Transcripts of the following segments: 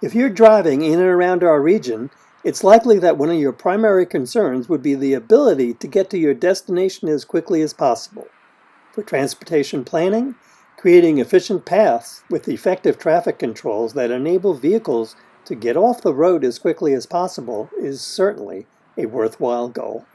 If you're driving in and around our region, it's likely that one of your primary concerns would be the ability to get to your destination as quickly as possible. For transportation planning, creating efficient paths with effective traffic controls that enable vehicles to get off the road as quickly as possible is certainly a worthwhile goal.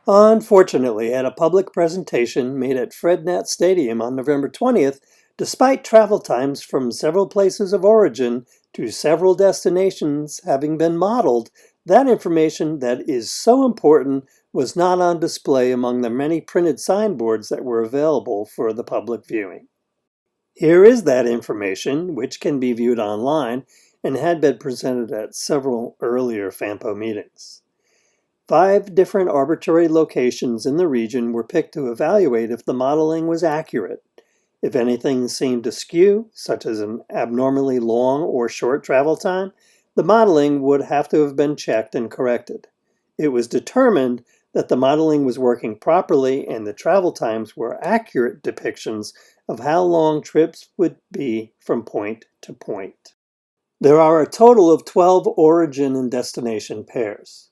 Unfortunately, at a public presentation made at FredNat Stadium on November 20th, despite travel times from several places of origin to several destinations having been modeled, that information that is so important was not on display among the many printed signboards that were available for the public viewing. Here is that information, which can be viewed online and had been presented at several earlier FAMPO meetings. 5 different arbitrary locations in the region were picked to evaluate if the modeling was accurate. If anything seemed askew, such as an abnormally long or short travel time, the modeling would have to have been checked and corrected. It was determined that the modeling was working properly and the travel times were accurate depictions of how long trips would be from point to point. There are a total of 12 origin and destination pairs.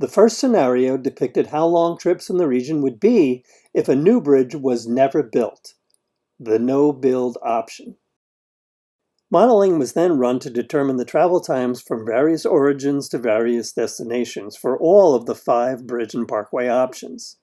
The first scenario depicted how long trips in the region would be if a new bridge was never built, the no-build option. Modeling was then run to determine the travel times from various origins to various destinations for all of the 5 bridge and parkway options.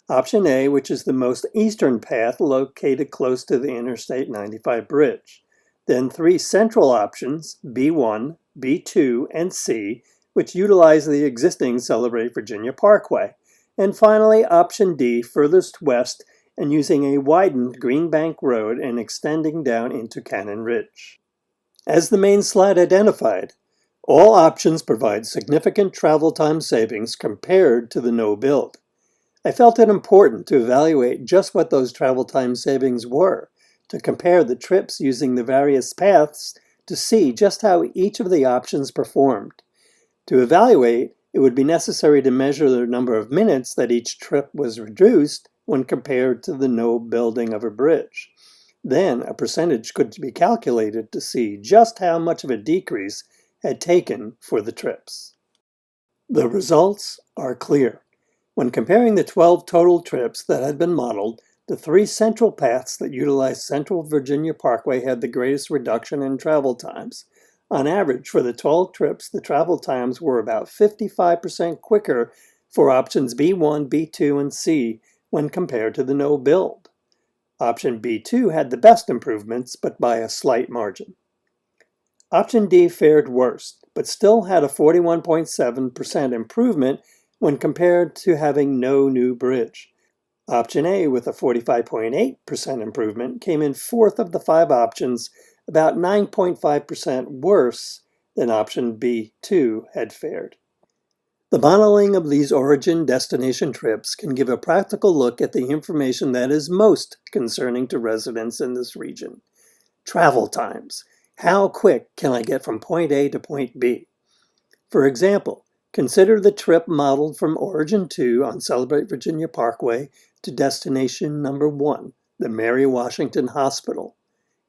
Option A, which is the most eastern path located close to the Interstate 95 bridge. Then 3 central options, B1, B2, and C, which utilize the existing Celebrate Virginia Parkway. And finally, option D, furthest west and using a widened Greenbank Road and extending down into Cannon Ridge. As the main slide identified, all options provide significant travel time savings compared to the no-build. I felt it important to evaluate just what those travel time savings were, to compare the trips using the various paths to see just how each of the options performed. To evaluate, it would be necessary to measure the number of minutes that each trip was reduced when compared to the no building of a bridge. Then a percentage could be calculated to see just how much of a decrease had taken for the trips. The results are clear. When comparing the 12 total trips that had been modeled, the 3 central paths that utilized Central Virginia Parkway had the greatest reduction in travel times. On average, for the 12 trips, the travel times were about 55% quicker for options B1, B2, and C when compared to the no-build. Option B2 had the best improvements, but by a slight margin. Option D fared worst, but still had a 41.7% improvement when compared to having no new bridge. Option A, with a 45.8% improvement, came in 4th of the 5 options, about 9.5% worse than option B2 had fared. The modeling of these origin-destination trips can give a practical look at the information that is most concerning to residents in this region. Travel times. How quick can I get from point A to point B? For example, consider the trip modeled from Origin 2 on Celebrate Virginia Parkway to destination number 1, the Mary Washington Hospital.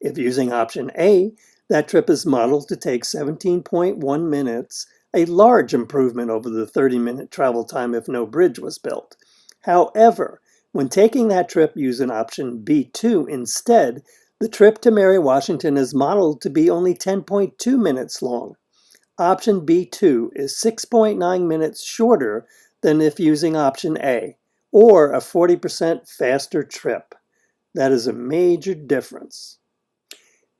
If using option A, that trip is modeled to take 17.1 minutes, a large improvement over the 30-minute travel time if no bridge was built. However, when taking that trip using option B2 instead, the trip to Mary Washington is modeled to be only 10.2 minutes long. Option B2 is 6.9 minutes shorter than if using option A, or a 40% faster trip. That is a major difference.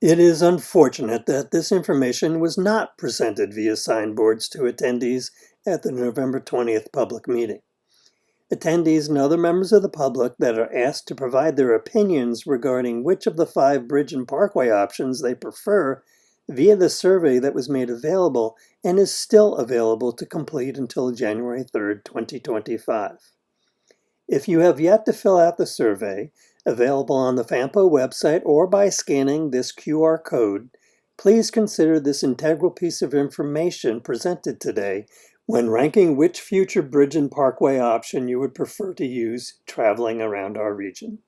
It is unfortunate that this information was not presented via signboards to attendees at the November 20th public meeting. Attendees and other members of the public that are asked to provide their opinions regarding which of the 5 bridge and parkway options they prefer via the survey that was made available and is still available to complete until January 3rd, 2025. If you have yet to fill out the survey, available on the FAMPO website or by scanning this QR code, please consider this integral piece of information presented today when ranking which future bridge and parkway option you would prefer to use traveling around our region.